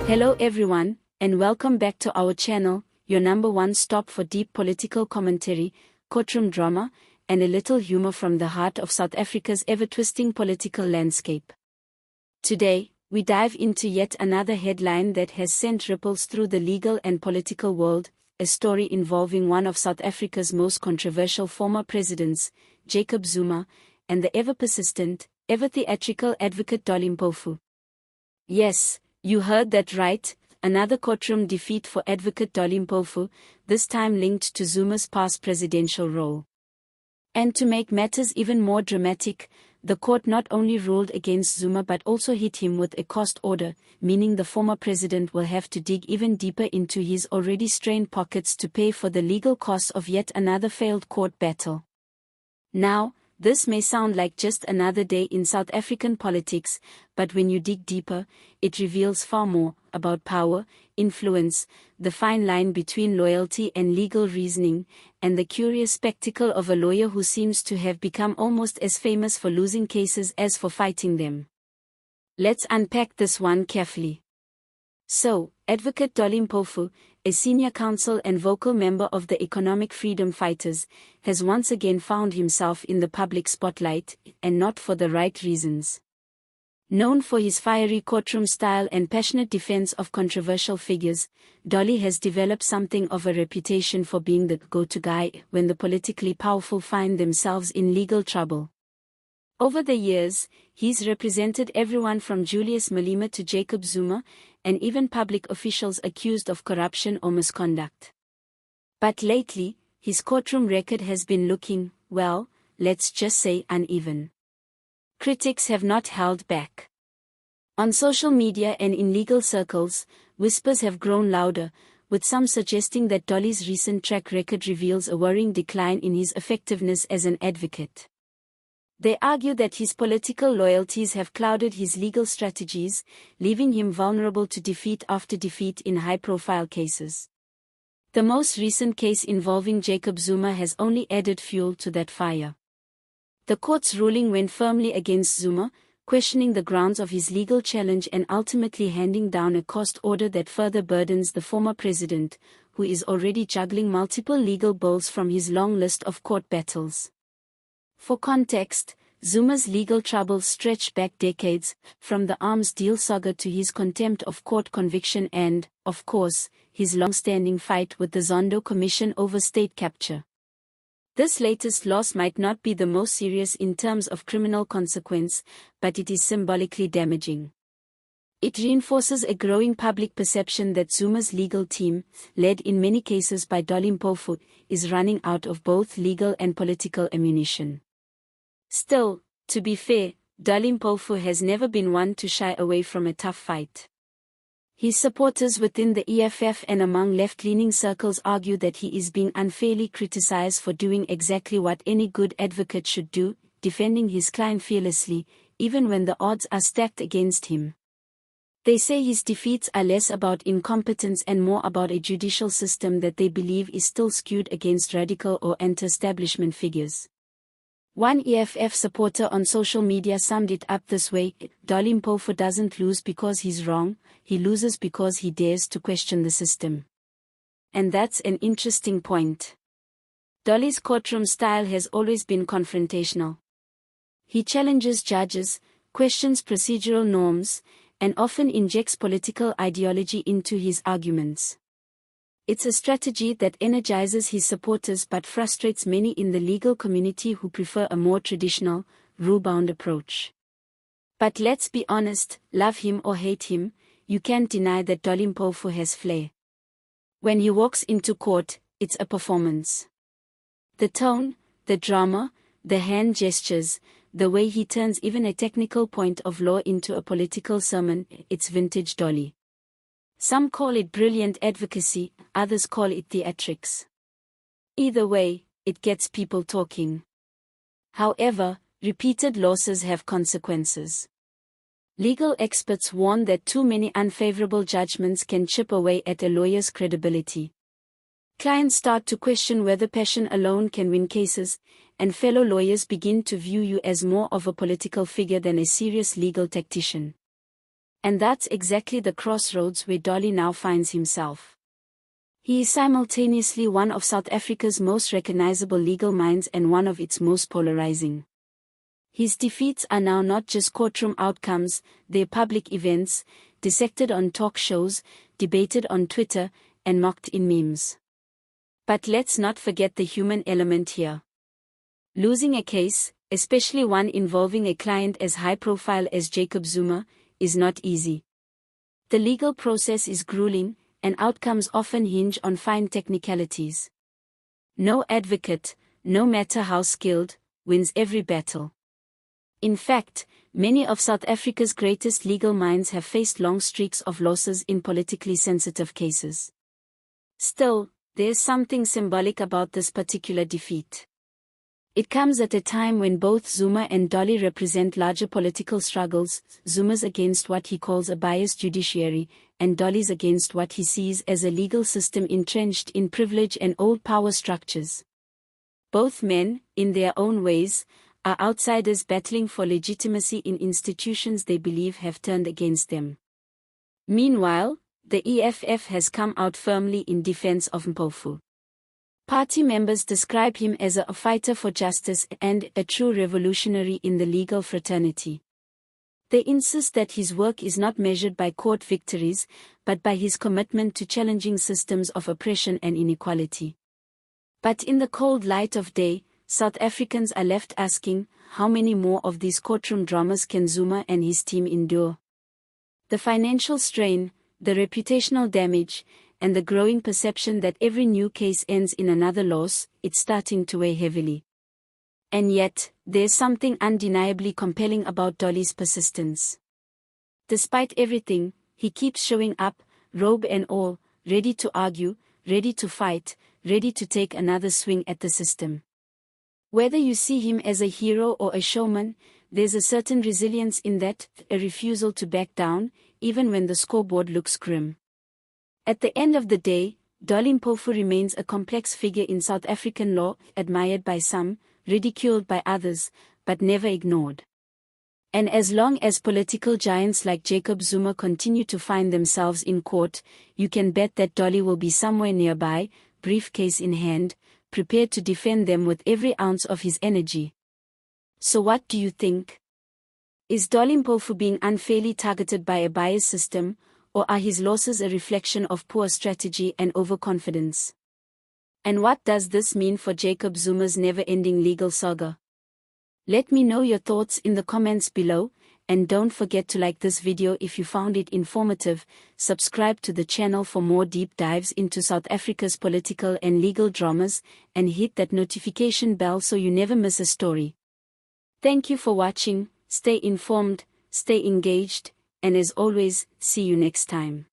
Hello everyone, and welcome back to our channel, your number one stop for deep political commentary, courtroom drama, and a little humor from the heart of South Africa's ever-twisting political landscape. Today, we dive into yet another headline that has sent ripples through the legal and political world, a story involving one of South Africa's most controversial former presidents, Jacob Zuma, and the ever-persistent, ever-theatrical Advocate Dali Mpofu. Yes, you heard that right, another courtroom defeat for Advocate Dali Mpofu, this time linked to Zuma's past presidential role. And to make matters even more dramatic, the court not only ruled against Zuma but also hit him with a cost order, meaning the former president will have to dig even deeper into his already strained pockets to pay for the legal costs of yet another failed court battle. Now, this may sound like just another day in South African politics, but when you dig deeper, it reveals far more about power, influence, the fine line between loyalty and legal reasoning, and the curious spectacle of a lawyer who seems to have become almost as famous for losing cases as for fighting them. Let's unpack this one carefully. So, Advocate Dali Mpofu, a senior counsel and vocal member of the Economic Freedom Fighters, has once again found himself in the public spotlight, and not for the right reasons. Known for his fiery courtroom style and passionate defense of controversial figures, Dali has developed something of a reputation for being the go-to guy when the politically powerful find themselves in legal trouble. Over the years, he's represented everyone from Julius Malema to Jacob Zuma, and even public officials accused of corruption or misconduct. But lately, his courtroom record has been looking, well, let's just say uneven. Critics have not held back. On social media and in legal circles, whispers have grown louder, with some suggesting that Dali's recent track record reveals a worrying decline in his effectiveness as an advocate. They argue that his political loyalties have clouded his legal strategies, leaving him vulnerable to defeat after defeat in high-profile cases. The most recent case involving Jacob Zuma has only added fuel to that fire. The court's ruling went firmly against Zuma, questioning the grounds of his legal challenge and ultimately handing down a cost order that further burdens the former president, who is already juggling multiple legal bills from his long list of court battles. For context, Zuma's legal troubles stretch back decades, from the arms deal saga to his contempt of court conviction and, of course, his long-standing fight with the Zondo Commission over state capture. This latest loss might not be the most serious in terms of criminal consequence, but it is symbolically damaging. It reinforces a growing public perception that Zuma's legal team, led in many cases by Dali Mpofu, is running out of both legal and political ammunition. Still, to be fair, Dali Mpofu has never been one to shy away from a tough fight. His supporters within the EFF and among left-leaning circles argue that he is being unfairly criticized for doing exactly what any good advocate should do, defending his client fearlessly, even when the odds are stacked against him. They say his defeats are less about incompetence and more about a judicial system that they believe is still skewed against radical or anti-establishment figures. One EFF supporter on social media summed it up this way: Dali Mpofu doesn't lose because he's wrong, he loses because he dares to question the system. And that's an interesting point. Dali's courtroom style has always been confrontational. He challenges judges, questions procedural norms, and often injects political ideology into his arguments. It's a strategy that energizes his supporters but frustrates many in the legal community who prefer a more traditional, rule-bound approach. But let's be honest, love him or hate him, you can't deny that Dali Mpofu has flair. When he walks into court, it's a performance. The tone, the drama, the hand gestures, the way he turns even a technical point of law into a political sermon, it's vintage Dali. Some call it brilliant advocacy, others call it theatrics. Either way, it gets people talking. However, repeated losses have consequences. Legal experts warn that too many unfavorable judgments can chip away at a lawyer's credibility. Clients start to question whether passion alone can win cases, and fellow lawyers begin to view you as more of a political figure than a serious legal tactician. And that's exactly the crossroads where Dali now finds himself. He is simultaneously one of South Africa's most recognizable legal minds and one of its most polarizing. His defeats are now not just courtroom outcomes, they're public events, dissected on talk shows, debated on Twitter, and mocked in memes. But let's not forget the human element here. Losing a case, especially one involving a client as high-profile as Jacob Zuma, is not easy. The legal process is grueling, and outcomes often hinge on fine technicalities. No advocate, no matter how skilled, wins every battle. In fact, many of South Africa's greatest legal minds have faced long streaks of losses in politically sensitive cases. Still, there's something symbolic about this particular defeat. It comes at a time when both Zuma and Dali represent larger political struggles, Zuma's against what he calls a biased judiciary, and Dali's against what he sees as a legal system entrenched in privilege and old power structures. Both men, in their own ways, are outsiders battling for legitimacy in institutions they believe have turned against them. Meanwhile, the EFF has come out firmly in defense of Mpofu. Party members describe him as a fighter for justice and a true revolutionary in the legal fraternity. They insist that his work is not measured by court victories, but by his commitment to challenging systems of oppression and inequality. But in the cold light of day, South Africans are left asking, how many more of these courtroom dramas can Zuma and his team endure? The financial strain, the reputational damage, and the growing perception that every new case ends in another loss, it's starting to weigh heavily. And yet, there's something undeniably compelling about Dali's persistence. Despite everything, he keeps showing up, robe and all, ready to argue, ready to fight, ready to take another swing at the system. Whether you see him as a hero or a showman, there's a certain resilience in that, a refusal to back down, even when the scoreboard looks grim. At the end of the day, Dali Mpofu remains a complex figure in South African law, admired by some, ridiculed by others, but never ignored. And as long as political giants like Jacob Zuma continue to find themselves in court, you can bet that Dali will be somewhere nearby, briefcase in hand, prepared to defend them with every ounce of his energy. So what do you think? Is Dali Mpofu being unfairly targeted by a biased system, or are his losses a reflection of poor strategy and overconfidence? And what does this mean for Jacob Zuma's never-ending legal saga? Let me know your thoughts in the comments below, and don't forget to like this video if you found it informative, subscribe to the channel for more deep dives into South Africa's political and legal dramas, and hit that notification bell so you never miss a story. Thank you for watching, stay informed, stay engaged, and as always, see you next time.